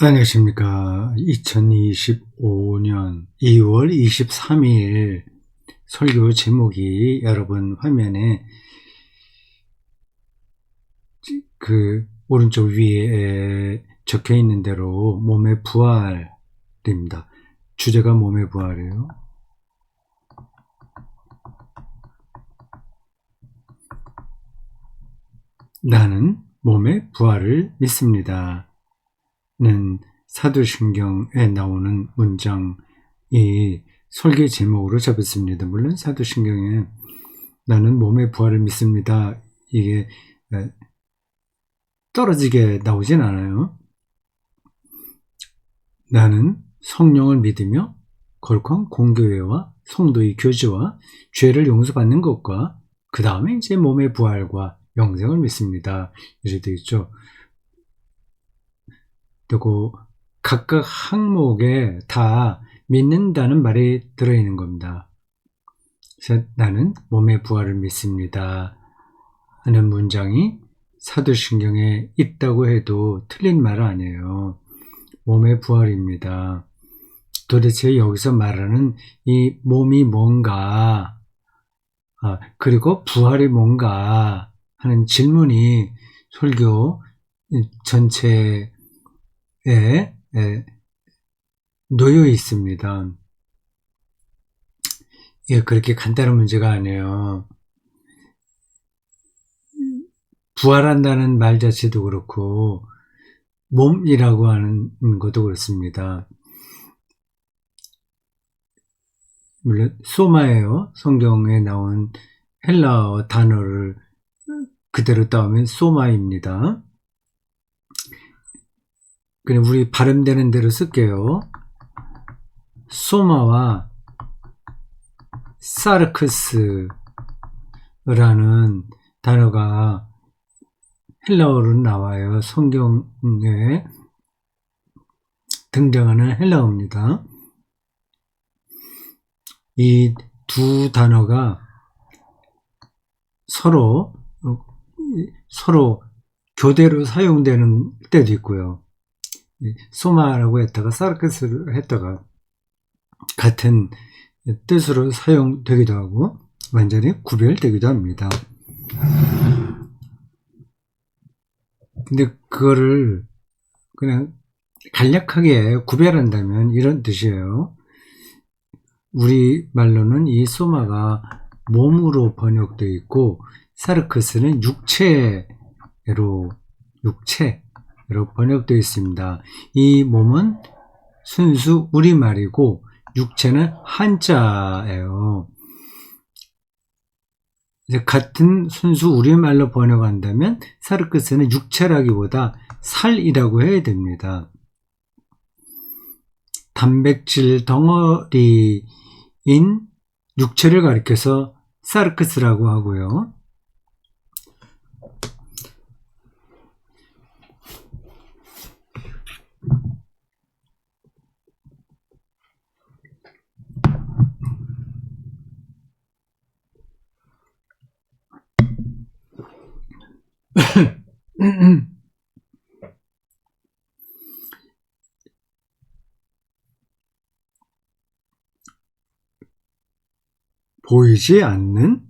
안녕하십니까. 2025년 2월 23일 설교 제목이 여러분 화면에 그 오른쪽 위에 적혀 있는 대로 몸의 부활입니다. 주제가 몸의 부활이에요. 나는 몸의 부활을 믿습니다. 는 사도신경에 나오는 문장이 설교 제목으로 잡혔습니다. 물론 사도신경에 나는 몸의 부활을 믿습니다. 이게 떨어지게 나오진 않아요. 나는 성령을 믿으며 거룩한 공교회와 성도의 교제와 죄를 용서받는 것과 그 다음에 이제 몸의 부활과 영생을 믿습니다. 이렇게 되어 있죠. 그리고 각각 항목에 다 믿는다는 말이 들어있는 겁니다. 그래서 나는 몸의 부활을 믿습니다 하는 문장이 사도신경에 있다고 해도 틀린 말 아니에요. 몸의 부활입니다. 도대체 여기서 말하는 이 몸이 뭔가, 그리고 부활이 뭔가 하는 질문이 설교 전체에 놓여 있습니다. 그렇게 간단한 문제가 아니에요. 부활한다는 말 자체도 그렇고 몸이라고 하는 것도 그렇습니다. 물론 소마예요. 성경에 나온 헬라어 단어를 그대로 따오면 소마입니다. 그냥 우리 발음되는 대로 쓸게요. 소마와 사르크스라는 단어가 헬라어로 나와요. 성경에 등장하는 헬라어입니다. 이 두 단어가 서로 교대로 사용되는 때도 있고요. 소마라고 했다가 사르크스를 했다가 같은 뜻으로 사용되기도 하고 완전히 구별되기도 합니다. 근데 그거를 그냥 간략하게 구별한다면 이런 뜻이에요. 우리말로는 이 소마가 몸으로 번역되어 있고 사르크스는 육체로 번역되어 있습니다. 이 몸은 순수 우리말이고 육체는 한자예요. 같은 순수 우리말로 번역한다면 사르크스는 육체라기보다 살이라고 해야 됩니다. 단백질 덩어리인 육체를 가리켜서 사르크스라고 하고요. 보이지 않는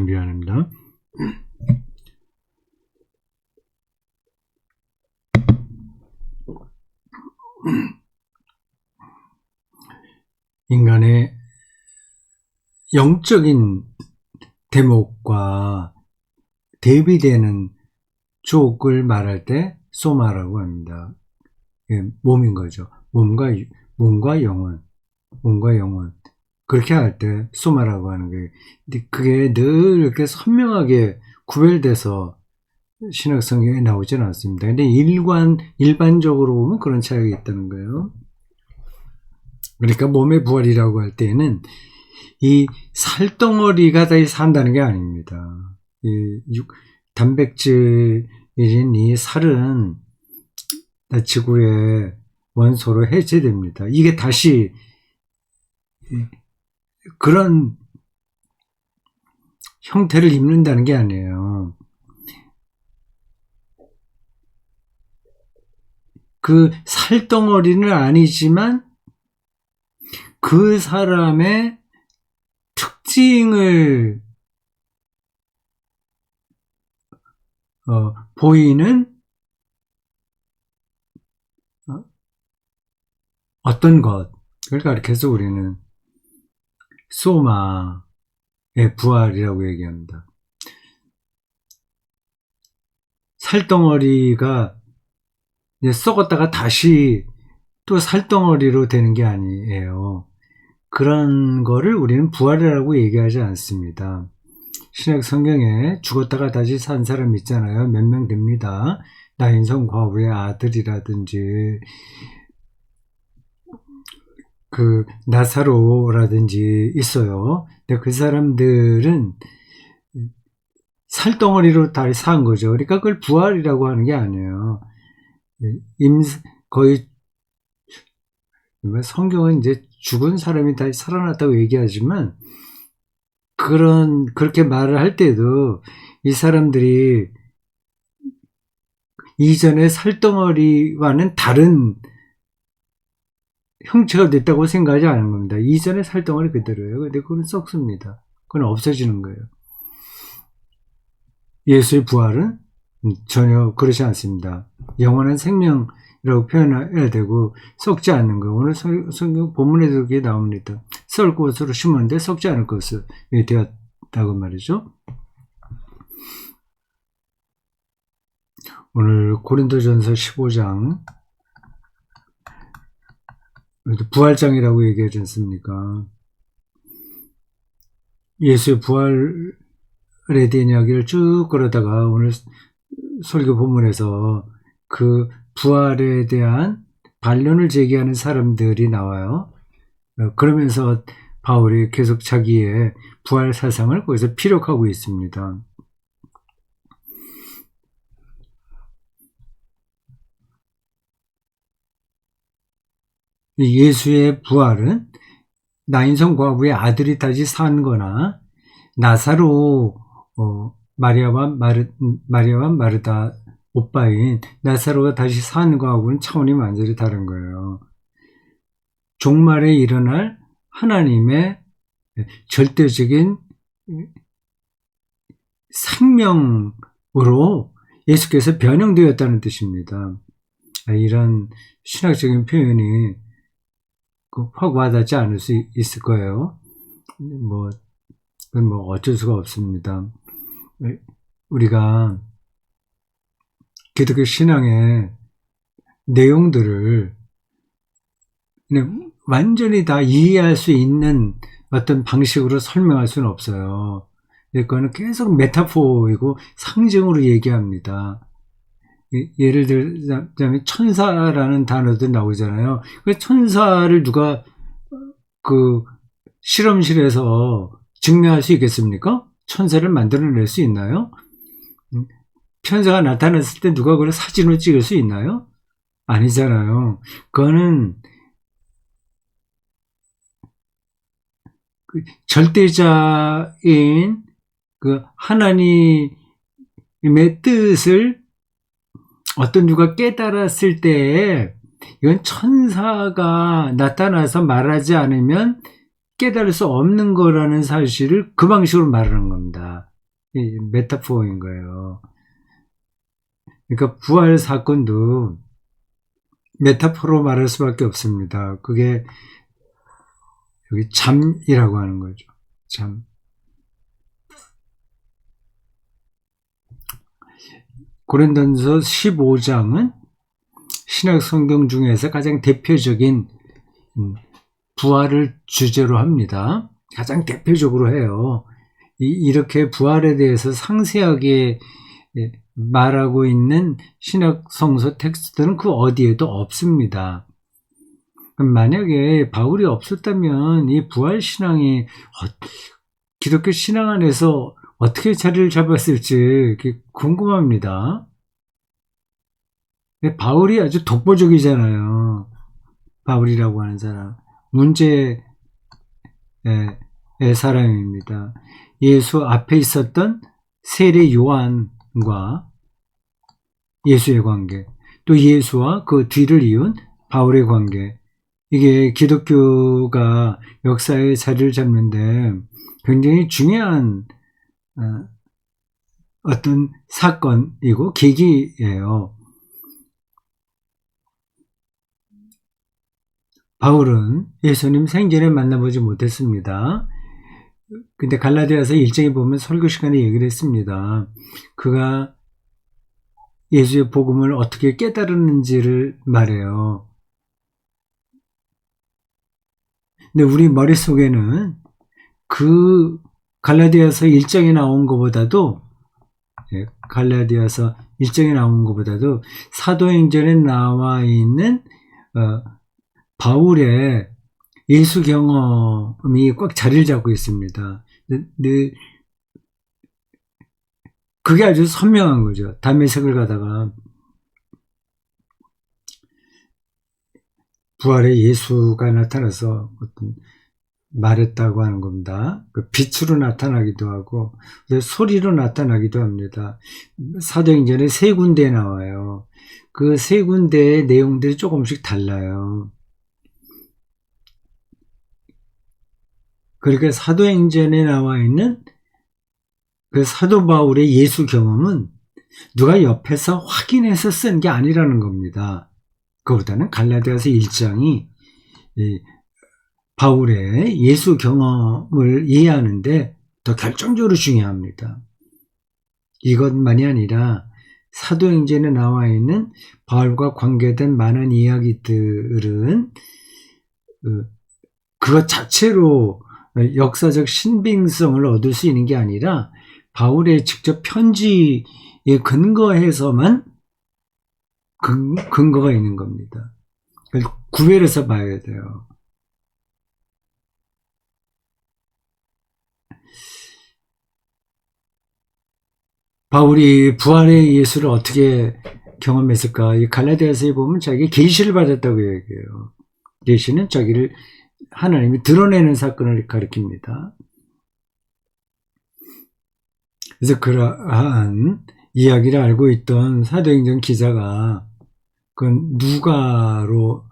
미안합니다. 인간의 영적인 대목과 대비되는 쪽을 말할 때 소마라고 합니다. 몸인 거죠. 몸과 영혼. 그렇게 할 때 소마라고 하는 거예요. 근데 그게 늘 이렇게 선명하게 구별돼서 신약 성경에 나오지는 않습니다. 근데 일반적으로 보면 그런 차이가 있다는 거예요. 그러니까 몸의 부활이라고 할 때는 이 살덩어리가 다 산다는 게 아닙니다. 단백질인 이 살은 지구의 원소로 해체됩니다. 이게 다시 그런 형태를 입는다는 게 아니에요. 그 살덩어리는 아니지만 그 사람의 특징을 보이는 어떤 것, 그걸 가리켜서 우리는 소마의 부활이라고 얘기합니다. 살덩어리가 썩었다가 다시 또 살덩어리로 되는 게 아니에요. 그런 거를 우리는 부활이라고 얘기하지 않습니다. 신약 성경에 죽었다가 다시 산 사람 있잖아요. 몇 명 됩니다. 나인성 과부의 아들이라든지 그 나사로라든지 있어요. 근데 그 사람들은 살덩어리로 다시 산 거죠. 그러니까 그걸 부활이라고 하는 게 아니에요. 거의 성경은 이제 죽은 사람이 다시 살아났다고 얘기하지만 그렇게 말을 할 때도 이 사람들이 이전의 살덩어리와는 다른 형체가 됐다고 생각하지 않은 겁니다. 이전의 살덩어리 그대로예요. 근데 그건 썩습니다. 그건 없어지는 거예요. 예수의 부활은 전혀 그렇지 않습니다. 영원한 생명이라고 표현해야 되고 썩지 않는 거예요. 오늘 성경 본문에도 그게 나옵니다. 썩을 것으로 심었는데 썩지 않을 것으로 되었다고 말이죠. 오늘 고린도전서 15장 부활장이라고 얘기하지 않습니까? 예수의 부활에 대한 이야기를 쭉 그러다가 오늘 설교 본문에서 그 부활에 대한 반론을 제기하는 사람들이 나와요. 그러면서 바울이 계속 자기의 부활 사상을 거기서 피력하고 있습니다. 예수의 부활은 나인성 과부의 아들이 다시 산 거나 나사로 마리아와 마르다 오빠인 나사로가 다시 사는 거하고는 차원이 완전히 다른 거예요. 종말에 일어날 하나님의 절대적인 생명으로 예수께서 변형되었다는 뜻입니다. 이런 신학적인 표현이 확 와닿지 않을 수 있을 거예요. 그건 어쩔 수가 없습니다. 우리가 기독교 신앙의 내용들을 완전히 다 이해할 수 있는 어떤 방식으로 설명할 수는 없어요. 그거는 계속 메타포이고 상징으로 얘기합니다. 예를 들자면 천사라는 단어도 나오잖아요. 그 천사를 누가 그 실험실에서 증명할 수 있겠습니까? 천사를 만들어낼 수 있나요? 천사가 나타났을 때 누가 그걸 사진으로 찍을 수 있나요? 아니잖아요. 그거는 그 절대자인 그 하나님의 뜻을 어떤 누가 깨달았을 때 이건 천사가 나타나서 말하지 않으면 깨달을 수 없는 거라는 사실을 그 방식으로 말하는 겁니다. 메타포인 거예요. 그러니까 부활 사건도 메타포로 말할 수밖에 없습니다. 그게 여기 잠이라고 하는 거죠. 잠. 고린도전서 15장은 신약 성경 중에서 가장 대표적인 부활을 주제로 합니다. 가장 대표적으로 해요. 이렇게 부활에 대해서 상세하게 말하고 있는 신약 성서 텍스트는 그 어디에도 없습니다. 만약에 바울이 없었다면 이 부활 신앙이 기독교 신앙 안에서 어떻게 자리를 잡았을지 궁금합니다. 바울이 아주 독보적이잖아요. 바울이라고 하는 사람. 문제의 사람입니다. 예수 앞에 있었던 세례 요한과 예수의 관계. 또 예수와 그 뒤를 이은 바울의 관계. 이게 기독교가 역사의 자리를 잡는데 굉장히 중요한 어떤 사건이고 계기예요. 바울은 예수님 생전에 만나보지 못했습니다. 근데 갈라디아서 1장에 보면 설교 시간에 얘기를 했습니다. 그가 예수의 복음을 어떻게 깨달았는지를 말해요. 근데 우리 머릿속에는 그 갈라디아서 1장에 나온 것보다도 갈라디아서 1장에 나온 것보다도 사도행전에 나와 있는 바울의 예수 경험이 꽉 자리를 잡고 있습니다. 근데 그게 아주 선명한 거죠. 다메섹을 가다가 부활의 예수가 나타나서 어떤 말했다고 하는 겁니다. 그 빛으로 나타나기도 하고 소리로 나타나기도 합니다. 사도행전에 3군데에 나와요. 그 3군데의 내용들이 조금씩 달라요. 그러니까 사도행전에 나와 있는 그 사도 바울의 예수 경험은 누가 옆에서 확인해서 쓴 게 아니라는 겁니다. 그보다는 갈라디아서 1장이 바울의 예수 경험을 이해하는데 더 결정적으로 중요합니다. 이것만이 아니라 사도행전에 나와 있는 바울과 관계된 많은 이야기들은 그것 자체로 역사적 신빙성을 얻을 수 있는 게 아니라 바울의 직접 편지에 근거해서만 근거가 있는 겁니다. 구별해서 봐야 돼요. 바울이 부활의 예수를 어떻게 경험했을까? 이 갈라디아서에 보면 자기 계시를 받았다고 얘기해요. 계시는 자기를 하나님이 드러내는 사건을 가리킵니다. 그래서 그러한 이야기를 알고 있던 사도행전 기자가 그건 누가로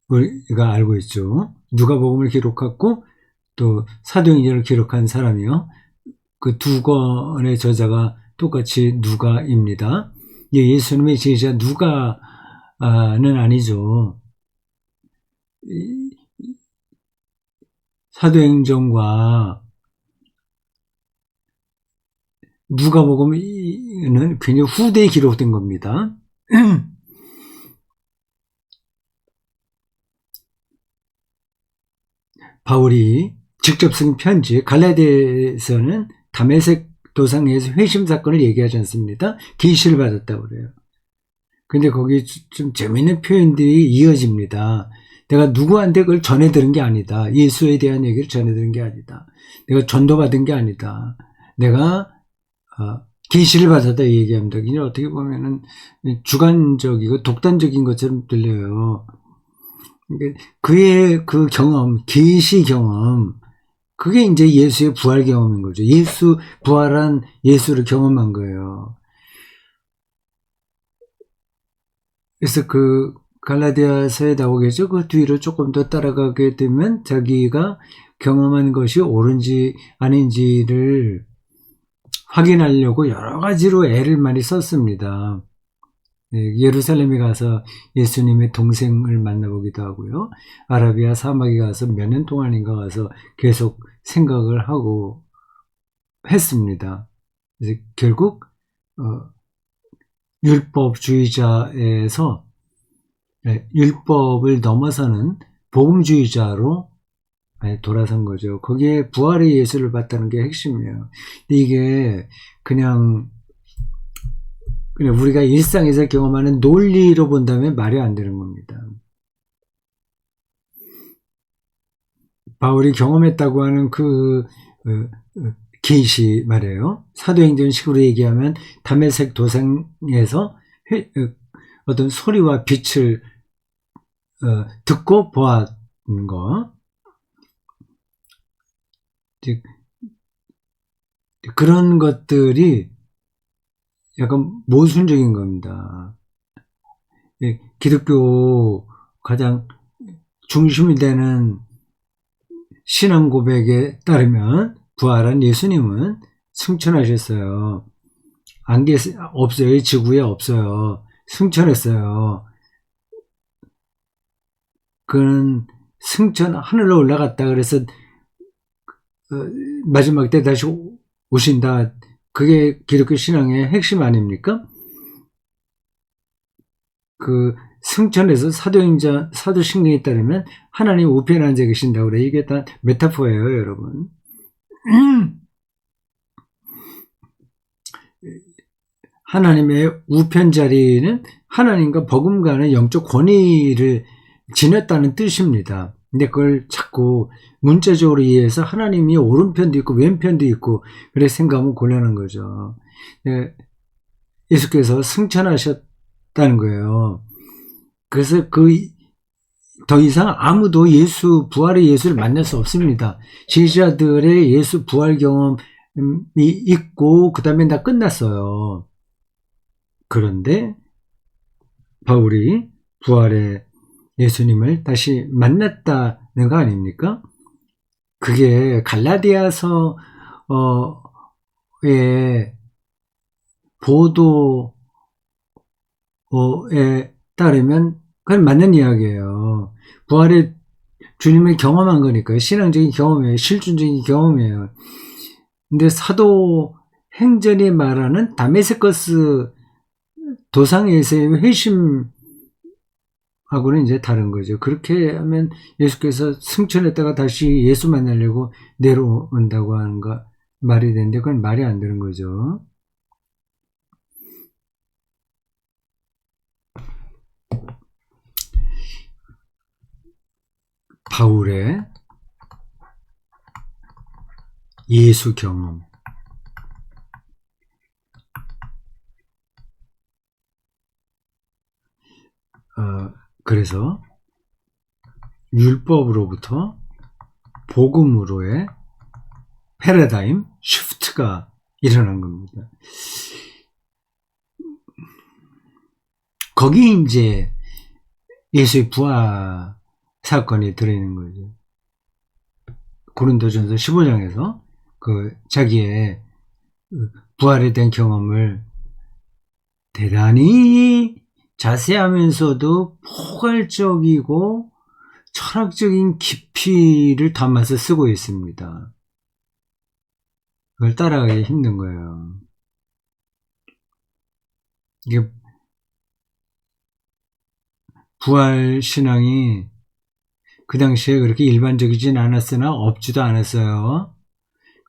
우리가 알고 있죠. 누가복음을 기록하고 또 사도행전을 기록한 사람이요. 그 두 권의 저자가 똑같이 누가입니다. 예수님의 제자 누가는 아니죠. 사도행전과 누가복음은 굉장히 후대에 기록된 겁니다. 바울이 직접 쓴 편지 갈라디아서는 다메섹 도상에서 회심 사건을 얘기하지 않습니다. 계시를 받았다고 그래요. 근데 거기 좀 재미있는 표현들이 이어집니다. 내가 누구한테 그걸 전해들은 게 아니다. 예수에 대한 얘기를 전해들은 게 아니다. 내가 전도받은 게 아니다. 내가 계시를 받았다 얘기합니다. 그냥 어떻게 보면은 주관적이고 독단적인 것처럼 들려요. 그의 그 경험, 계시 경험, 그게 이제 예수의 부활 경험인 거죠. 부활한 예수를 경험한 거예요. 그래서 그 갈라디아서에 나오겠죠. 그 뒤로 조금 더 따라가게 되면 자기가 경험한 것이 옳은지 아닌지를 확인하려고 여러 가지로 애를 많이 썼습니다. 예루살렘에 가서 예수님의 동생을 만나보기도 하고요. 아라비아 사막에 가서 몇 년 동안인가 가서 계속 생각을 하고 했습니다. 그래서 결국 율법주의자에서 율법을 넘어서는 복음주의자로 돌아선 거죠. 거기에 부활의 예수를 봤다는 게 핵심이에요. 근데 이게 그냥 우리가 일상에서 경험하는 논리로 본다면 말이 안 되는 겁니다. 바울이 경험했다고 하는 그 계시 말이에요. 사도행전 식으로 얘기하면 다메섹 도상에서 어떤 소리와 빛을 듣고 보았는 거. 즉 그런 것들이 약간 모순적인 겁니다. 기독교 가장 중심이 되는 신앙 고백에 따르면 부활한 예수님은 승천하셨어요. 안 없어요. 이 지구에 없어요. 승천했어요. 그는 승천 하늘로 올라갔다 그래서 마지막 때 다시 오신다. 그게 기독교 신앙의 핵심 아닙니까? 그 승천에서 사도신경에 따르면 하나님 우편에 앉아 계신다고 그래. 이게 다 메타포예요, 여러분. 하나님의 우편 자리는 하나님과 버금가는 영적 권위를 지녔다는 뜻입니다. 근데 그걸 자꾸 문자적으로 이해해서 하나님이 오른편도 있고 왼편도 있고 그래 생각하면 곤란한 거죠. 예수께서 승천하셨다는 거예요. 그래서 더 이상 아무도 부활의 예수를 만날 수 없습니다. 제자들의 예수 부활 경험이 있고 그 다음에 다 끝났어요. 그런데 바울이 부활의 예수님을 다시 만났다는 거 아닙니까? 그게 갈라디아서의 보도에 따르면 그건 맞는 이야기예요. 부활의 주님을 경험한 거니까요. 신앙적인 경험이에요. 실존적인 경험이에요. 근데 사도 행전이 말하는 다메세커스 도상에서의 회심하고는 이제 다른 거죠. 그렇게 하면 예수께서 승천했다가 다시 예수 만나려고 내려온다고 하는 거 말이 되는데 그건 말이 안 되는 거죠. 바울의 예수 경험. 그래서 율법으로부터 복음으로의 패러다임 시프트가 일어난 겁니다. 거기 이제 예수의 부활 사건이 들어있는 거죠. 고린도전서 15장에서 자기의 부활에 대한 경험을 대단히 자세하면서도 포괄적이고 철학적인 깊이를 담아서 쓰고 있습니다. 그걸 따라가기 힘든 거예요. 이게 부활 신앙이 그 당시에 그렇게 일반적이진 않았으나 없지도 않았어요.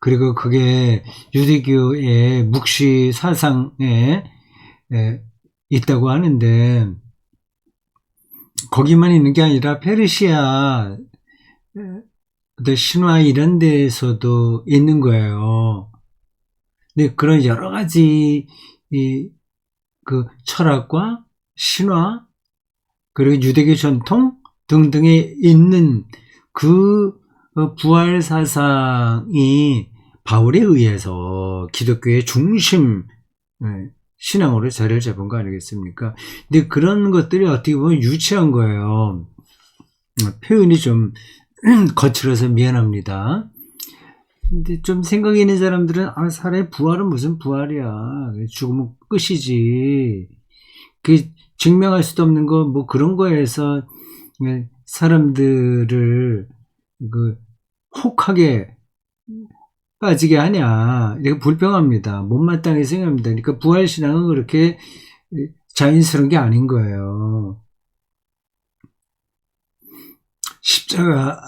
그리고 그게 유대교의 묵시 사상에 있다고 하는데 거기만 있는 게 아니라 페르시아 신화 이런 데에서도 있는 거예요. 근데 그런 여러 가지 그 철학과 신화 그리고 유대교 전통 등등에 있는 그 부활 사상이 바울에 의해서 기독교의 중심 신앙으로 자리를 잡은 거 아니겠습니까? 근데 그런 것들이 어떻게 보면 유치한 거예요. 표현이 좀 거칠어서 미안합니다. 근데 좀 생각 있는 사람들은 사람의 부활은 무슨 부활이야. 죽으면 끝이지. 그 증명할 수도 없는 거 뭐 그런 거에서 사람들을 혹하게 빠지게 하냐. 이렇게 불평합니다. 못마땅하게 생각합니다. 그러니까 부활신앙은 그렇게 자연스러운 게 아닌 거예요. 십자가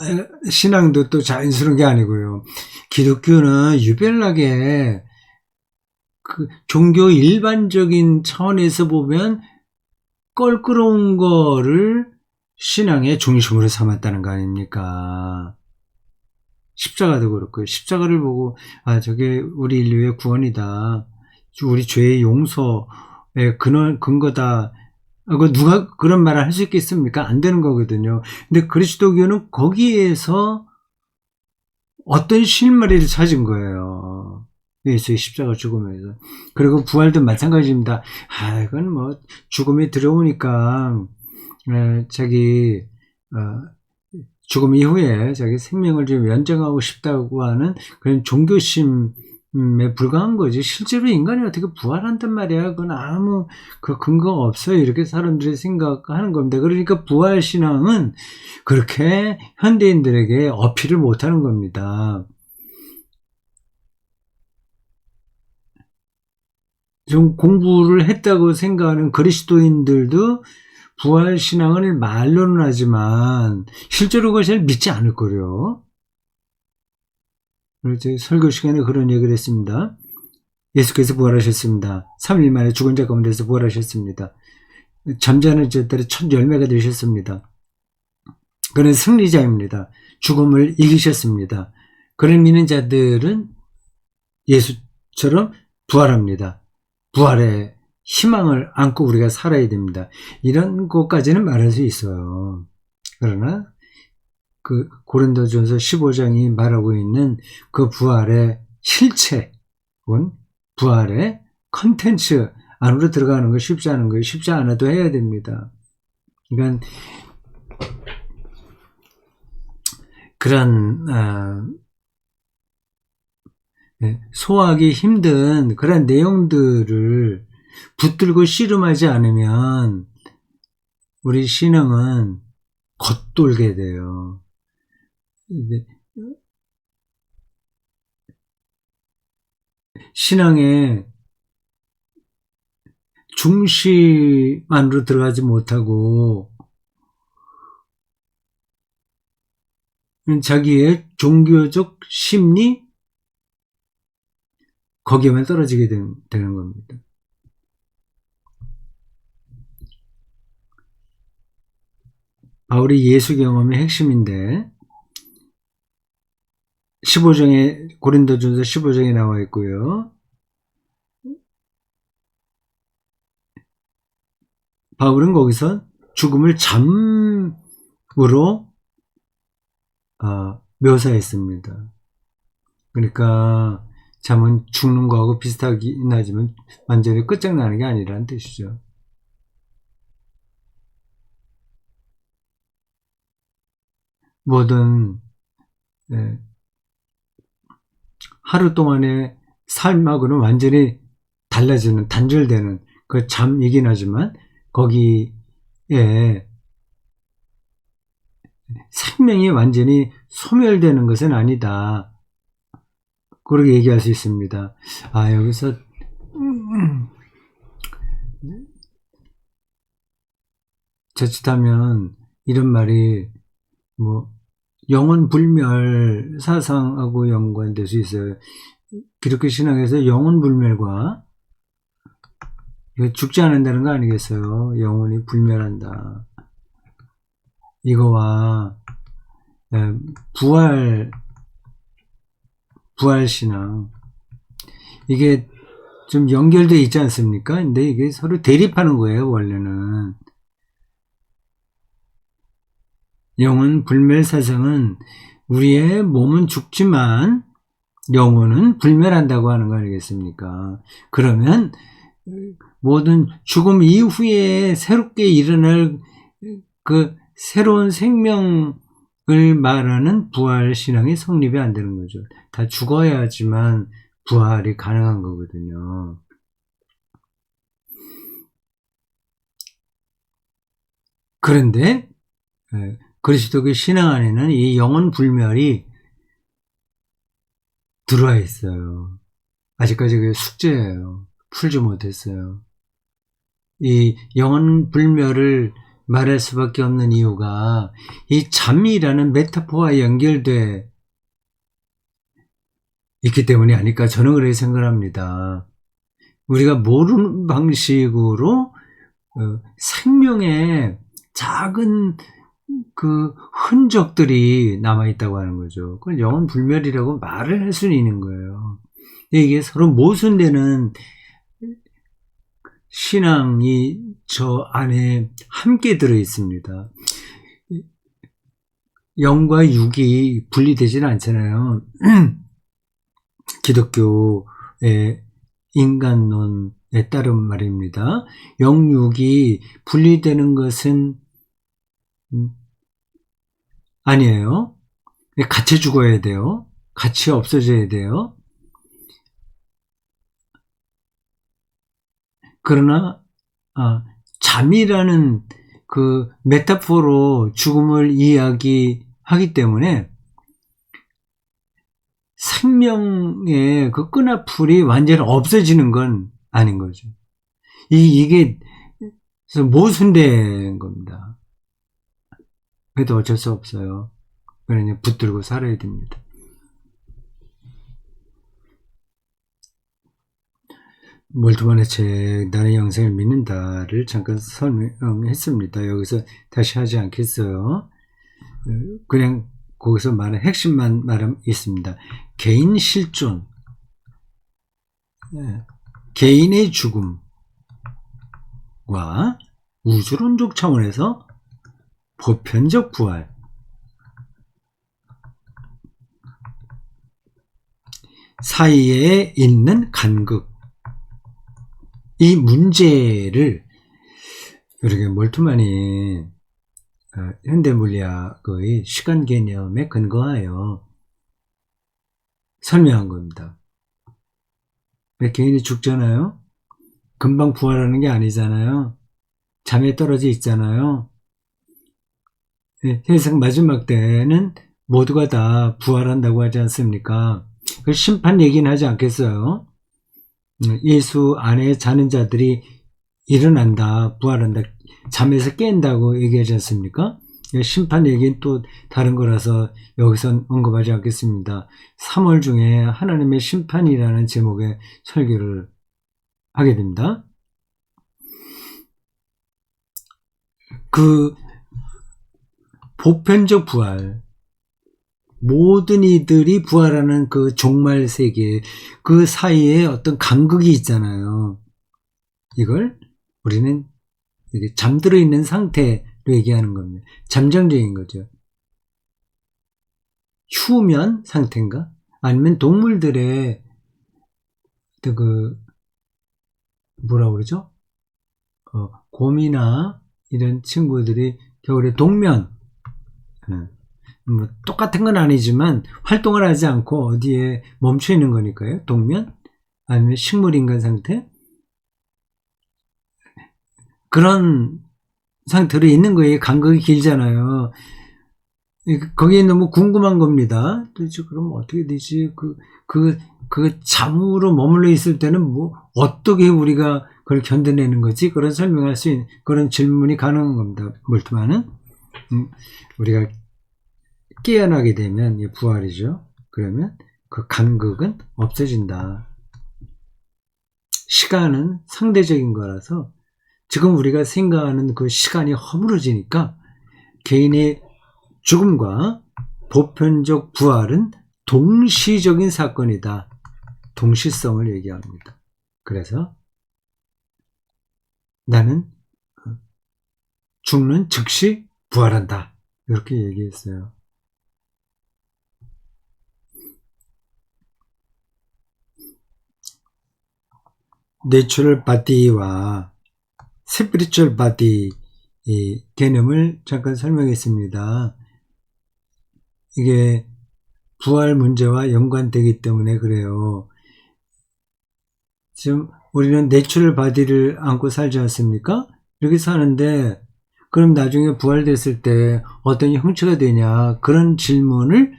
신앙도 또 자연스러운 게 아니고요. 기독교는 유별나게 그 종교 일반적인 차원에서 보면 껄끄러운 거를 신앙의 중심으로 삼았다는 거 아닙니까? 십자가도 그렇고요. 십자가를 보고 저게 우리 인류의 구원이다. 우리 죄의 용서의 근거다. 누가 그런 말을 할 수 있겠습니까? 안 되는 거거든요. 근데 그리스도교는 거기에서 어떤 실마리를 찾은 거예요. 예수의 십자가 죽음에서. 그리고 부활도 마찬가지입니다. 이건 뭐 죽음이 들어오니까 자기 죽음 이후에 자기 생명을 좀 연장하고 싶다고 하는 그런 종교심에 불과한 거지. 실제로 인간이 어떻게 부활한단 말이야. 그건 아무 그 근거가 없어요. 이렇게 사람들이 생각하는 겁니다. 그러니까 부활신앙은 그렇게 현대인들에게 어필을 못하는 겁니다. 좀 공부를 했다고 생각하는 그리스도인들도 부활신앙을 말로는 하지만 실제로 그것을 믿지 않을 거예요. 그래서 설교 시간에 그런 얘기를 했습니다. 예수께서 부활하셨습니다. 3일 만에 죽은 자 가운데서 부활하셨습니다. 잠자는 자들의 첫 열매가 되셨습니다. 그는 승리자입니다. 죽음을 이기셨습니다. 그를 믿는 자들은 예수처럼 부활합니다. 부활의 희망을 안고 우리가 살아야 됩니다. 이런 것까지는 말할 수 있어요. 그러나 그 고린도전서 15장이 말하고 있는 그 부활의 실체 혹은 부활의 컨텐츠 안으로 들어가는 거 쉽지 않은 거예요. 쉽지 않아도 해야 됩니다. 그러니까 그런 소화하기 힘든 그런 내용들을 붙들고 씨름하지 않으면 우리 신앙은 겉돌게 돼요. 신앙의 중심 안으로 들어가지 못하고 자기의 종교적 심리 거기에만 떨어지게 되는 겁니다. 바울이 예수 경험의 핵심인데 15장에 고린도전서 15장에 나와 있고요. 바울은 거기서 죽음을 잠으로 묘사했습니다. 그러니까 잠은 죽는 거하고 비슷하긴 하지만 완전히 끝장나는 게 아니라는 뜻이죠. 모든 하루 동안의 삶하고는 완전히 달라지는 단절되는 그 잠이긴 하지만 거기에 생명이 완전히 소멸되는 것은 아니다. 그렇게 얘기할 수 있습니다. 여기서 자칫하면 이런 말이 뭐 영혼 불멸 사상하고 연관될 수 있어요. 기독교 신앙에서 영혼 불멸과 죽지 않는다는 거 아니겠어요? 영혼이 불멸한다. 이거와 부활신앙 이게 좀 연결되어 있지 않습니까? 근데 이게 서로 대립하는 거예요. 원래는 영혼 불멸 사상은 우리의 몸은 죽지만 영혼은 불멸한다고 하는 거 아니겠습니까? 그러면 모든 죽음 이후에 새롭게 일어날 그 새로운 생명을 말하는 부활 신앙이 성립이 안 되는 거죠. 다 죽어야지만 부활이 가능한 거거든요. 그런데 그리스도의 신앙 안에는 이 영혼 불멸이 들어와 있어요. 아직까지 그게 숙제예요. 풀지 못했어요. 이 영혼 불멸을 말할 수밖에 없는 이유가 이 잠이라는 메타포와 연결돼 있기 때문이 아닐까 저는 그렇게 생각합니다. 우리가 모르는 방식으로 생명의 작은 그 흔적들이 남아있다고 하는 거죠. 그걸 영혼 불멸이라고 말을 할 수는 있는 거예요. 이게 서로 모순되는 신앙이 저 안에 함께 들어있습니다. 영과 육이 분리되지는 않잖아요. 기독교 인간론에 따른 말입니다. 영육이 분리되는 것은 아니에요. 같이 죽어야 돼요. 같이 없어져야 돼요. 그러나 잠이라는 그 메타포로 죽음을 이야기하기 때문에 생명의 그 끈앞풀이 완전히 없어지는 건 아닌 거죠. 이게 모순된 겁니다. 그래도 어쩔 수 없어요. 그러니 붙들고 살아야 됩니다. 몰트만의 책 나는 영생을 믿는다를 잠깐 설명했습니다. 여기서 다시 하지 않겠어요. 그냥 거기서 말한 핵심만 말하면 있습니다. 개인 실존, 개인의 죽음과 우주론적 차원에서 보편적 부활, 사이에 있는 간극, 이 문제를 이렇게 몰트만이 현대물리학의 시간 개념에 근거하여 설명한 겁니다. 왜 개인이 죽잖아요? 금방 부활하는 게 아니잖아요. 잠에 떨어져 있잖아요. 세상 마지막 때는 모두가 다 부활한다고 하지 않습니까? 그 심판 얘기는 하지 않겠어요? 예수 안에 자는 자들이 일어난다, 부활한다, 잠에서 깬다고 얘기하지 않습니까? 심판 얘기는 또 다른 거라서 여기선 언급하지 않겠습니다. 3월 중에 하나님의 심판이라는 제목의 설교를 하게 됩니다. 그 보편적 부활, 모든 이들이 부활하는 그 종말 세계, 그 사이에 어떤 간극이 있잖아요. 이걸 우리는 잠들어 있는 상태로 얘기하는 겁니다. 잠정적인 거죠. 휴면 상태인가? 아니면 동물들의 뭐라고 그러죠? 곰이나 이런 친구들이 겨울에 동면, 뭐 똑같은 건 아니지만 활동을 하지 않고 어디에 멈춰 있는 거니까요. 동면, 아니면 식물인간 상태, 그런 상태로 있는 거예요. 간극이 길잖아요. 거기에 너무 궁금한 겁니다. 도대체 그럼 어떻게 되지? 그 잠으로 머물러 있을 때는 뭐 어떻게 우리가 그걸 견뎌내는 거지? 그런 설명할 수 있는 그런 질문이 가능한 겁니다. 몰트만은 우리가 깨어나게 되면 부활이죠. 그러면 그 간극은 없어진다. 시간은 상대적인 거라서 지금 우리가 생각하는 그 시간이 허물어지니까 개인의 죽음과 보편적 부활은 동시적인 사건이다. 동시성을 얘기합니다. 그래서 나는 죽는 즉시 부활한다. 이렇게 얘기했어요. 내추럴 바디와 스피리추얼 바디 이 개념을 잠깐 설명했습니다. 이게 부활 문제와 연관되기 때문에 그래요. 지금 우리는 내추럴 바디를 안고 살지 않습니까? 이렇게 사는데 그럼 나중에 부활됐을 때 어떤 형체가 되냐 그런 질문을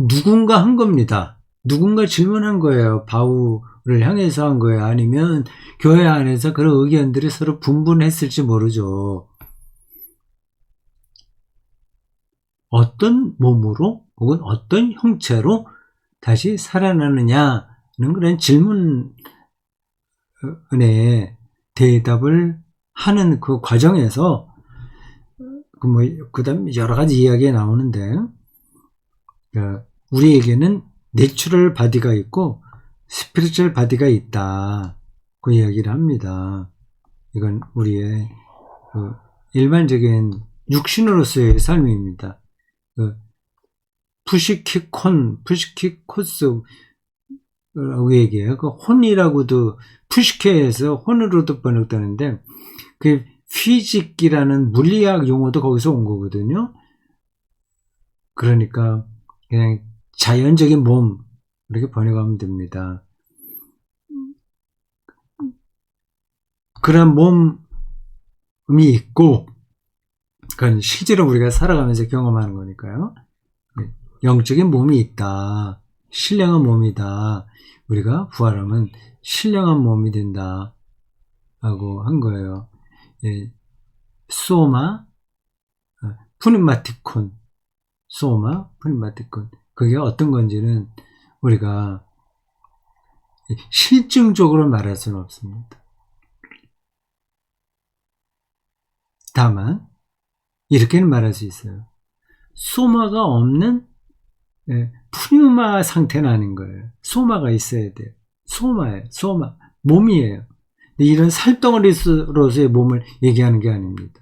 누군가 한 겁니다. 누군가 질문한 거예요. 바울을 향해서 한 거예요. 아니면 교회 안에서 그런 의견들이 서로 분분했을지 모르죠. 어떤 몸으로 혹은 어떤 형체로 다시 살아나느냐는 그런 질문에 대답을 하는 그 과정에서 그다음 여러 가지 이야기가 나오는데 우리에게는 내추럴 바디가 있고 스피리추얼 바디가 있다. 그 이야기를 합니다. 이건 우리의 일반적인 육신으로서의 삶입니다. 푸시키콘, 푸시키코스 얘기해요. 그 혼이라고도 푸시케에서 혼으로도 번역되는데 그 피직이라는 물리학 용어도 거기서 온 거거든요. 그러니까 그냥 자연적인 몸 이렇게 번역하면 됩니다. 그런 몸이 있고 그건 실제로 우리가 살아가면서 경험하는 거니까요. 영적인 몸이 있다. 신령한 몸이다. 우리가 부활하면 신령한 몸이 된다. 라고 한 거예요. 예, 소마, 푸니마티콘, 소마, 푸니마티콘. 그게 어떤 건지는 우리가 실증적으로 말할 수는 없습니다. 다만 이렇게는 말할 수 있어요. 소마가 없는 푸뉴마 상태는 아닌 거예요. 소마가 있어야 돼요. 소마예요. 소마. 몸이에요. 이런 살덩어리로서의 몸을 얘기하는 게 아닙니다.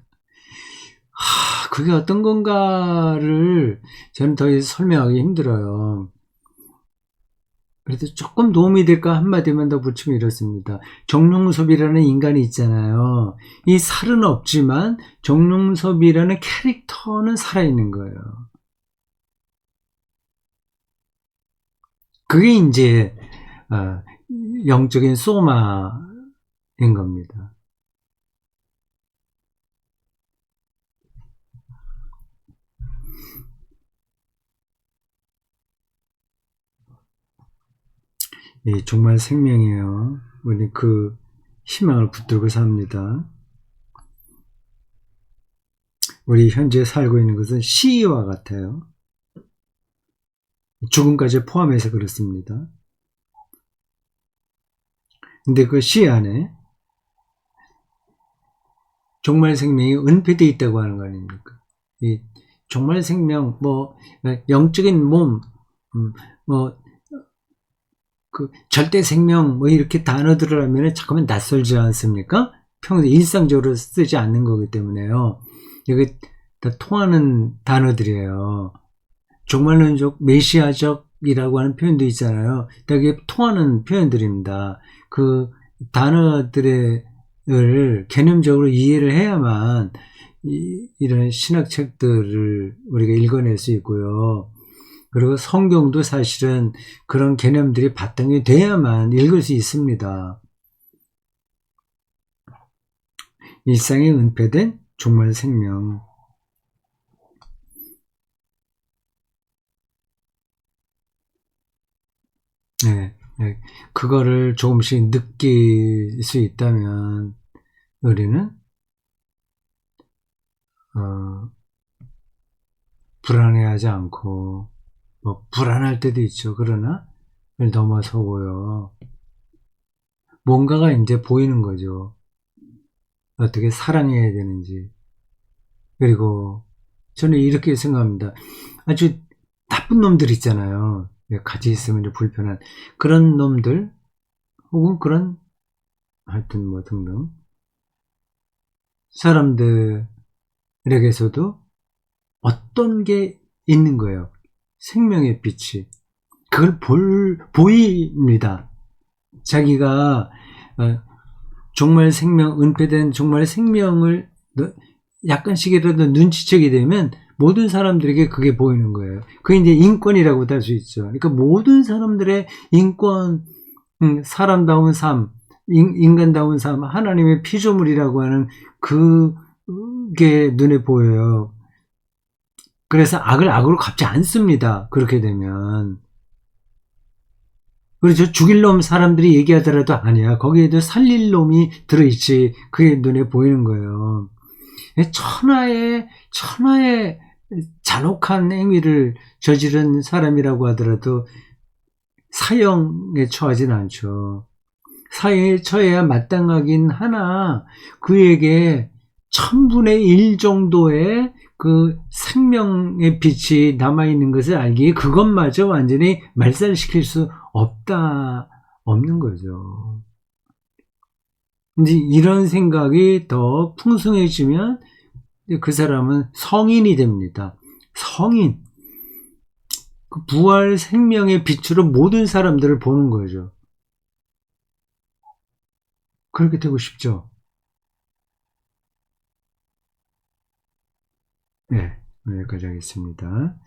그게 어떤 건가를 저는 더 이상 설명하기 힘들어요. 그래도 조금 도움이 될까 한마디만 더 붙이면 이렇습니다. 정룡섭이라는 인간이 있잖아요. 이 살은 없지만 정룡섭이라는 캐릭터는 살아있는 거예요. 그게 이제 영적인 소마인 겁니다. 정말 생명이에요. 우리 그 희망을 붙들고 삽니다. 우리 현재 살고 있는 것은 시와 같아요. 죽음까지 포함해서 그렇습니다. 근데 그 시 안에 종말 생명이 은폐되어 있다고 하는 거 아닙니까? 이 종말 생명, 영적인 몸, 그 절대 생명, 이렇게 단어들을 하면 잠깐만 낯설지 않습니까? 평소에 일상적으로 쓰지 않는 거기 때문에요. 이게 다 통하는 단어들이에요. 종말론적, 메시아적이라고 하는 표현도 있잖아요. 되게 통하는 표현들입니다. 그 단어들을 개념적으로 이해를 해야만 이런 신학책들을 우리가 읽어낼 수 있고요. 그리고 성경도 사실은 그런 개념들이 바탕이 돼야만 읽을 수 있습니다. 일상에 은폐된 종말 생명. 네, 그거를 조금씩 느낄 수 있다면 우리는 불안해하지 않고 불안할 때도 있죠. 그러나 그걸 넘어서고요. 뭔가가 이제 보이는 거죠. 어떻게 사랑해야 되는지. 그리고 저는 이렇게 생각합니다. 아주 나쁜 놈들 있잖아요. 같이 있으면 불편한 그런 놈들 혹은 그런 하여튼 등등 사람들에게서도 어떤 게 있는 거예요. 생명의 빛이. 그걸 보입니다. 자기가 정말 은폐된 정말 생명을 약간씩이라도 눈치채게 되면 모든 사람들에게 그게 보이는 거예요. 그게 이제 인권이라고도 할 수 있죠. 그러니까 모든 사람들의 인권, 사람다운 삶, 인간다운 삶, 하나님의 피조물이라고 하는 그게 눈에 보여요. 그래서 악을 악으로 갚지 않습니다. 그렇게 되면. 그래서 죽일 놈 사람들이 얘기하더라도 아니야. 거기에도 살릴 놈이 들어있지. 그게 눈에 보이는 거예요. 천하의 잔혹한 행위를 저지른 사람이라고 하더라도 사형에 처하진 않죠. 사형에 처해야 마땅하긴 하나 그에게 1000분의 1 정도의 그 생명의 빛이 남아있는 것을 알기에 그것마저 완전히 말살시킬 수 없는 거죠. 이제 이런 생각이 더 풍성해지면 그 사람은 성인이 됩니다. 성인. 그 부활 생명의 빛으로 모든 사람들을 보는 거죠. 그렇게 되고 싶죠. 네, 오늘 여기까지 하겠습니다.